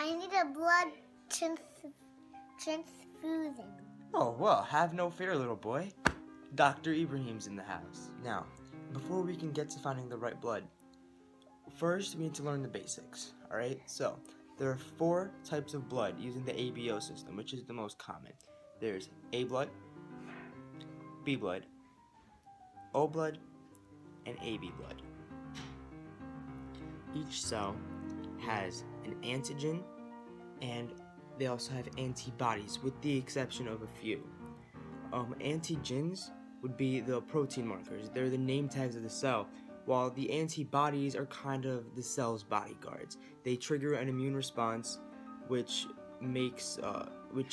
I need a blood transfusion. Oh, well, have no fear, little boy. Dr. Ibrahim's in the house. Now, before we can get to finding the right blood, first we need to learn the basics, alright? So, there are 4 types of blood using the ABO system, which is the most common. There's A blood, B blood, O blood, and AB blood. Each cell has an antigen, and they also have antibodies, with the exception of a few. Antigens would be the protein markers. They're the name tags of the cell, while the antibodies are kind of the cell's bodyguards. They trigger an immune response, which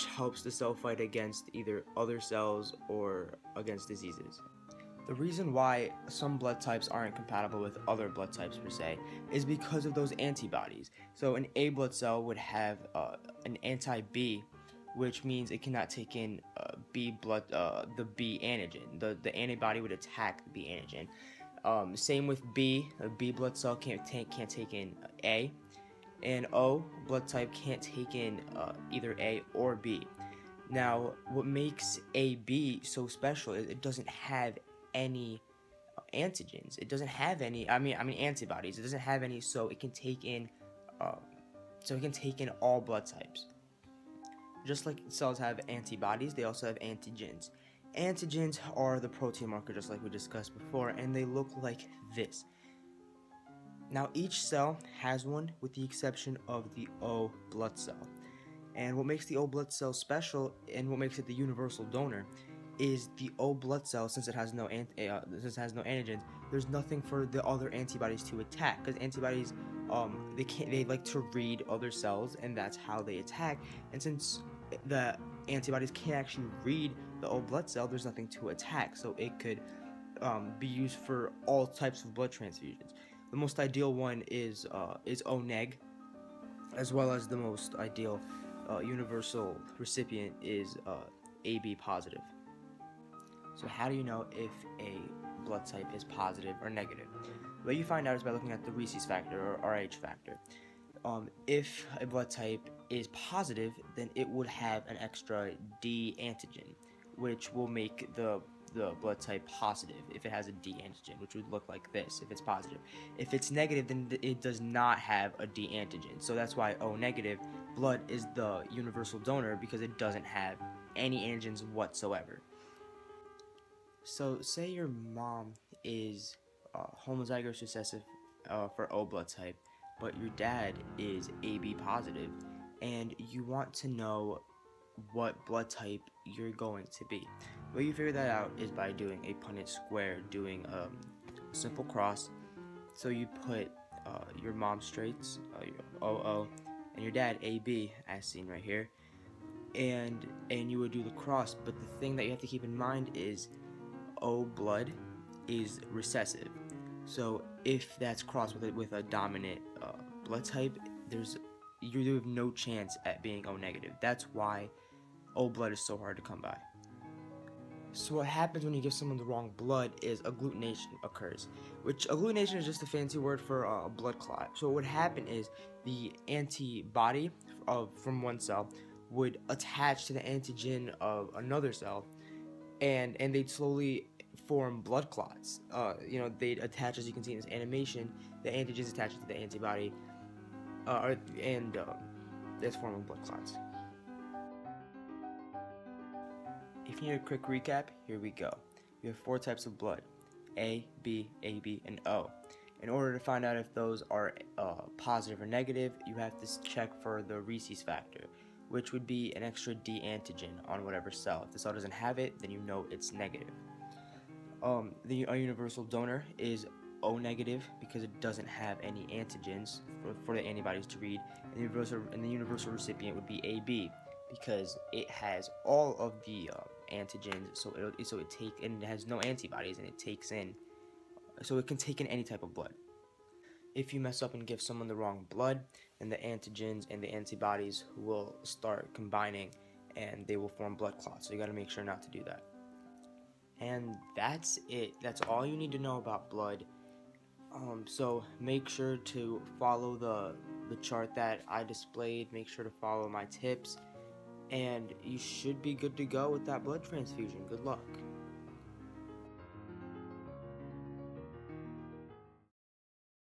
helps the cell fight against either other cells or against diseases. The reason why some blood types aren't compatible with other blood types per se is because of those antibodies. So an A blood cell would have an anti-B, which means it cannot take in the B antigen. The antibody would attack the B antigen. Same with B. A B blood cell can't take in A, and O blood type can't take in either A or B. Now, what makes AB so special is it doesn't have any antigens. It doesn't have any. Antibodies. It doesn't have any, so it can take in. All blood types. Just like cells have antibodies, they also have antigens. Antigens are the protein marker, just like we discussed before, and they look like this. Now, each cell has one, with the exception of the O blood cell. And what makes the O blood cell special, and what makes it the universal donor, is the O blood cell. Since it has no antigens, there's nothing for the other antibodies to attack, because antibodies they like to read other cells, and that's how they attack. And since the antibodies can't actually read the O blood cell, there's nothing to attack, so it could be used for all types of blood transfusions. The most ideal one is O neg, as well as the most ideal universal recipient is AB positive. So how do you know if a blood type is positive or negative? The way you find out is by looking at the rhesus factor or RH factor. If a blood type is positive, then it would have an extra D antigen, which will make the blood type positive if it has a D antigen, which would look like this if it's positive. If it's negative, then it does not have a D antigen. So that's why O negative blood is the universal donor, because it doesn't have any antigens whatsoever. So say your mom is homozygous recessive for O blood type, but your dad is AB positive, and you want to know what blood type you're going to be. The way you figure that out is by doing a Punnett square, doing a simple cross. So you put your mom straights, your OO, and your dad AB, as seen right here, and you would do the cross. But the thing that you have to keep in mind is O blood is recessive. So if that's crossed with a dominant blood type, you have no chance at being O negative. That's why O blood is so hard to come by. So what happens when you give someone the wrong blood is agglutination occurs, which agglutination is just a fancy word for a blood clot. So what would happen is the antibody from one cell would attach to the antigen of another cell, and they'd slowly form blood clots. They'd attach, as you can see in this animation, the antigens attached to the antibody, that's forming blood clots. If you need a quick recap, here we go. We have 4 types of blood: A, B, AB, and O. In order to find out if those are positive or negative, you have to check for the rhesus factor, which would be an extra D antigen on whatever cell. If the cell doesn't have it, then you know it's negative. A universal donor is O negative because it doesn't have any antigens for the antibodies to read, and the universal recipient would be AB because it has all of the antigens, so it has no antibodies, and it can take in any type of blood. If you mess up and give someone the wrong blood, then the antigens and the antibodies will start combining, and they will form blood clots. So you got to make sure not to do that. And that's it. That's all you need to know about blood. So make sure to follow the chart that I displayed. Make sure to follow my tips, and you should be good to go with that blood transfusion. Good luck.